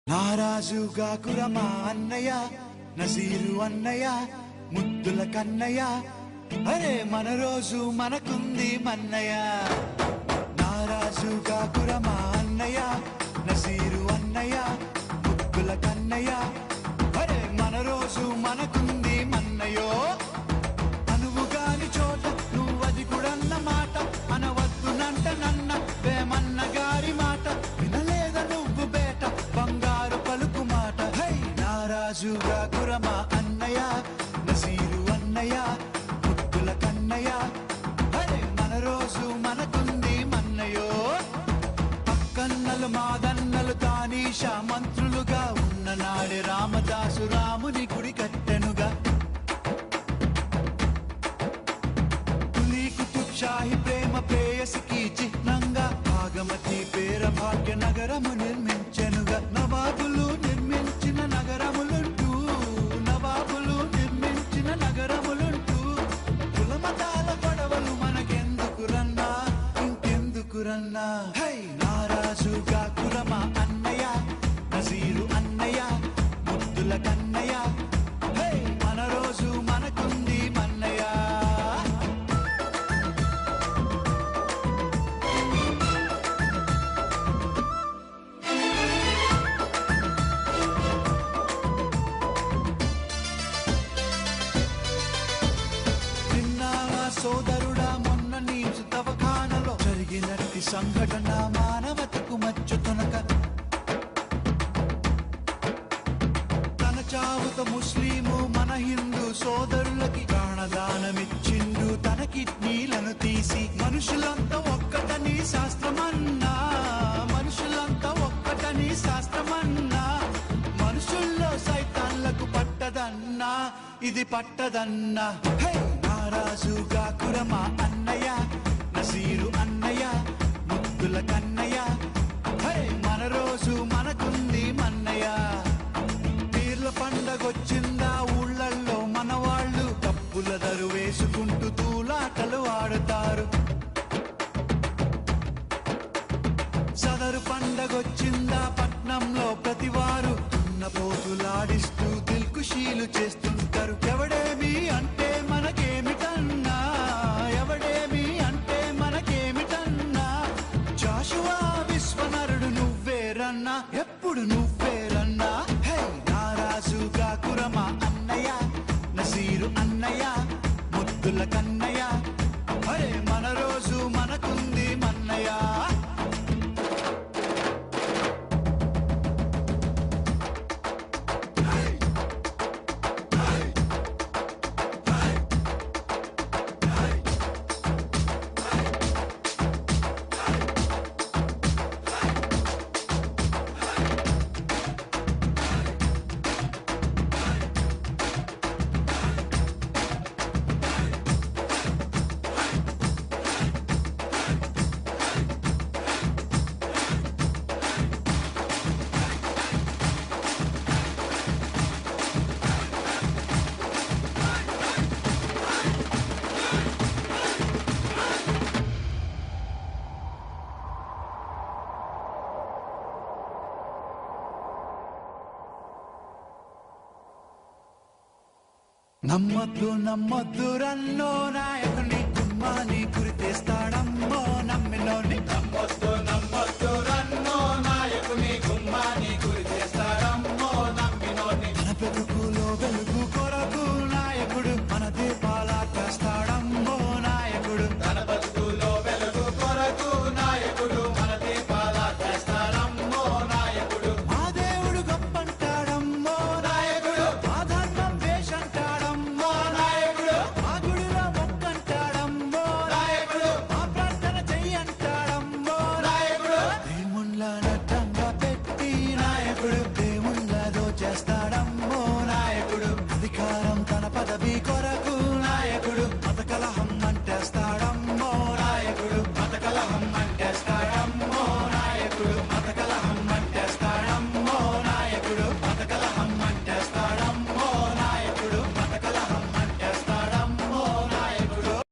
నారాజుగా కురమా అన్నయ్య నసీరు అన్నయ్య ముద్దుల కన్నయ్య అరే మన రోజు మనకుంది మన్నయ్య నారాజుగా కురమా అన్నయ్య నసీరు అన్నయ్య ముద్దుల కన్నయ్య అరే మన రోజు మనకుంది మన్నయ్యో అనువు గాని చోట నువ్వది కూడన్న మాట అనవద్దునంట నన్న వేమన్న గారి మాట వినలేద నువ్వు బేట బంగారు పలుకు మాట హై నారాజుగా కురమా అన్నయ్య నసీరు అన్నయ్య ముద్దుల కన్నయ్య అరే మన రోజు మనకుంది మన్నయ్యో పక్కన్నలు మాదన్నలు తానీషా మంత్రులుగా ఉన్న నాడే రామదాసు రాముని గుడి కట్టెనుగా షాహి ప్రేమ ప్రేయసికి చిహ్నంగా భాగమతి పేర భాగ్య నగరము నిర్మించెనుగా నవాబులు నిర్మించిన నగరములుంటూ నవాబులు నిర్మించిన నగరములుంటూ కులమతాల గొడవలు మనకెందుకురన్నా ఇంకెందుకురన్నా హై నారాజుగా కురమా అన్నయ్య నసీరు అన్నయ్య ముద్దుల కన్నయ్య హై మన రోజు మనకుంది మన్నయ్య సోదరుడా మొన్న నీ తవఖానలో జరిగినట్టి సంఘటన మానవతకు మచ్చుతునక తన చావుతో ముస్లిము మన హిందూ సోదరులకి ప్రాణదానమిచ్చిండు తన కిడ్నీలను తీసి మనుషులంతా ఒక్కటని శాస్త్రమన్నా మనుషులంతా ఒక్కటని శాస్త్రమన్నా మనుషుల్లో సైతాన్లకు పట్టదన్నా ఇది పట్టదన్నా హే నారాజుగా కురమా అన్నయ్య నసీరు అన్నయ్య ముద్దుల కన్నయ్య హరే మన రోజు మనకుంది మన్నయ్య పీర్ల పండగొచ్చిందా ఊళ్ళల్లో మన వాళ్ళు తప్పుల దరు వేసుకుంటూ తూలాటలు ఆడుతారు సదరు పండగొచ్చిందా పట్నంలో ప్రతివారు దున్నపోతులాడిస్తూ దిల్కుషీలు చేస్తుంటారు ఎవడేమి అంటే మనకేమిటన్నా ఎవడేమి అంటే మనకేమిటన్నా జాషువా విశ్వనరుడు నువ్వేరన్నా ఎప్పుడు నువ్వేరన్నా హే నారాజుగా కురమా అన్నయ్య నసీరు అన్నయ్య ముద్దుల కన్నయ్య అరే మన రోజు మనకుంది మన్నయ్య నమ్మొద్దు నమ్మొద్దు రన్నో నాయకుని గుమ్మాని గురి తెస్తాడమ్మో నమ్మినోని నమ్మొద్దు